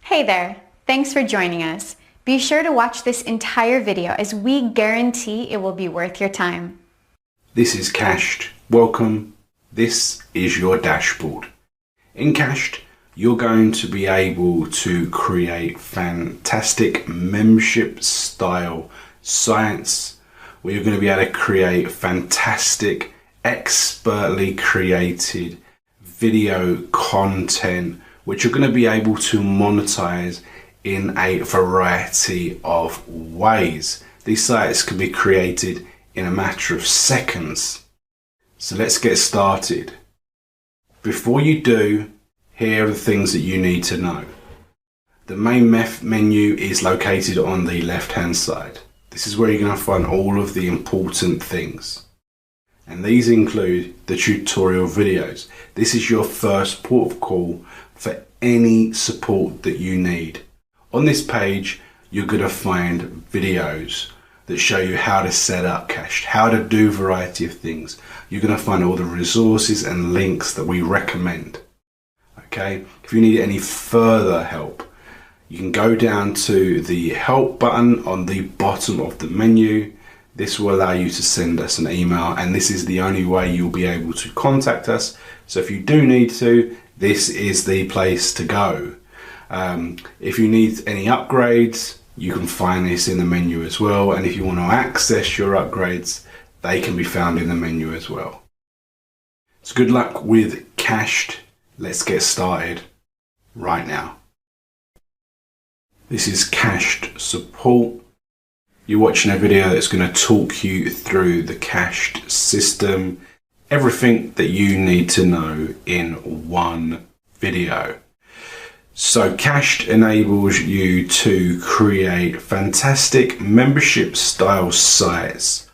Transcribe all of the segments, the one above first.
Hey there, thanks for joining us. Be sure to watch this entire video as we guarantee it will be worth your time. This is Cached. Welcome. This is your dashboard. In Cached, you're going to be able to create fantastic membership style sites where you're going to be able to create fantastic, expertly created video content which you're going to be able to monetize in a variety of ways. These sites can be created in a matter of seconds. So let's get started. Before you do, here are the things that you need to know. The main menu is located on the left hand side. This is where you're going to find all of the important things. And these include the tutorial videos. This is your first port of call for any support that you need. On this page, you're going to find videos that show you how to set up Cached, how to do a variety of things. You're going to find all the resources and links that we recommend. Okay, if you need any further help, you can go down to the help button on the bottom of the menu. This will allow you to send us an email, and this is the only way you'll be able to contact us. So if you do need to, this is the place to go. If you need any upgrades, you can find this in the menu as well. And if you want to access your upgrades, they can be found in the menu as well. So good luck with Cached. Let's get started right now. This is Cached support. You're watching a video that's going to talk you through the Cached system, everything that you need to know in one video. So Cached enables you to create fantastic membership style sites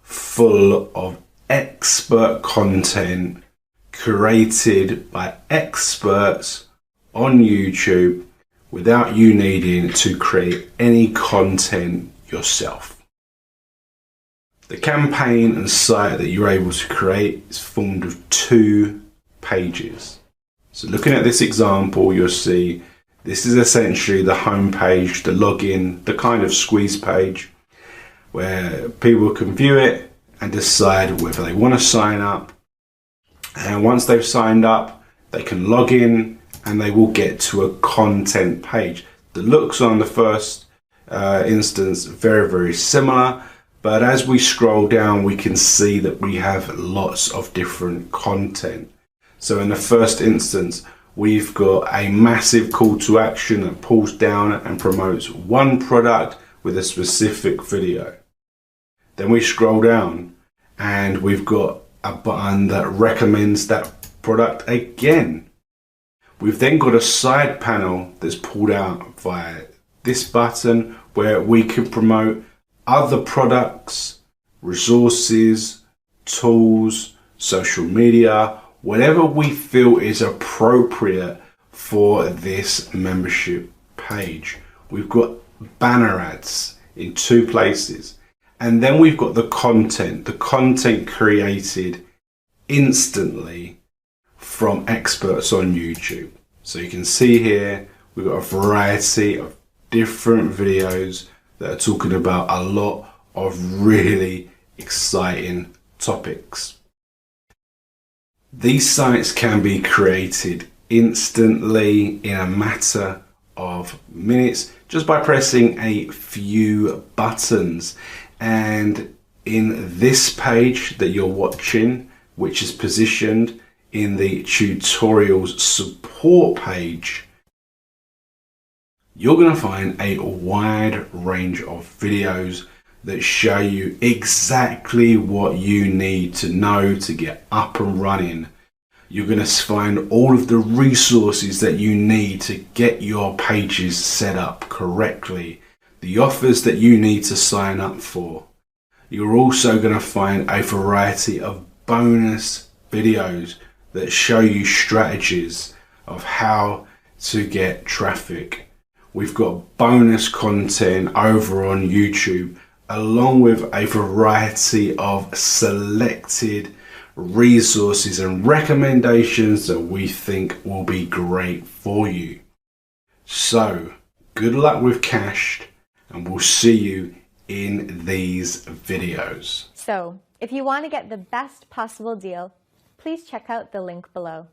full of expert content created by experts on YouTube without you needing to create any content yourself. The campaign and site that you're able to create is formed of 2 pages. So looking at this example, you'll see this is essentially the home page, the login, the kind of squeeze page where people can view it and decide whether they want to sign up. And once they've signed up, they can log in and they will get to a content page that looks on the first instance very similar, but as we scroll down we can see that we have lots of different content. So in the first instance we've got a massive call to action that pulls down and promotes one product with a specific video. Then we scroll down and we've got a button that recommends that product again. We've then got a side panel that's pulled out via this button where we can promote other products, resources, tools, social media, whatever we feel is appropriate for this membership page. We've got banner ads in 2 places. And then we've got the content created instantly from experts on YouTube. So you can see here, we've got a variety of different videos that are talking about a lot of really exciting topics. These sites can be created instantly in a matter of minutes just by pressing a few buttons. And in this page that you're watching, which is positioned in the tutorials support page, you're going to find a wide range of videos that show you exactly what you need to know to get up and running. You're going to find all of the resources that you need to get your pages set up correctly, the offers that you need to sign up for. You're also going to find a variety of bonus videos that show you strategies of how to get traffic. We've got bonus content over on YouTube, along with a variety of selected resources and recommendations that we think will be great for you. So, good luck with Cashed, and we'll see you in these videos. So, if you want to get the best possible deal, please check out the link below.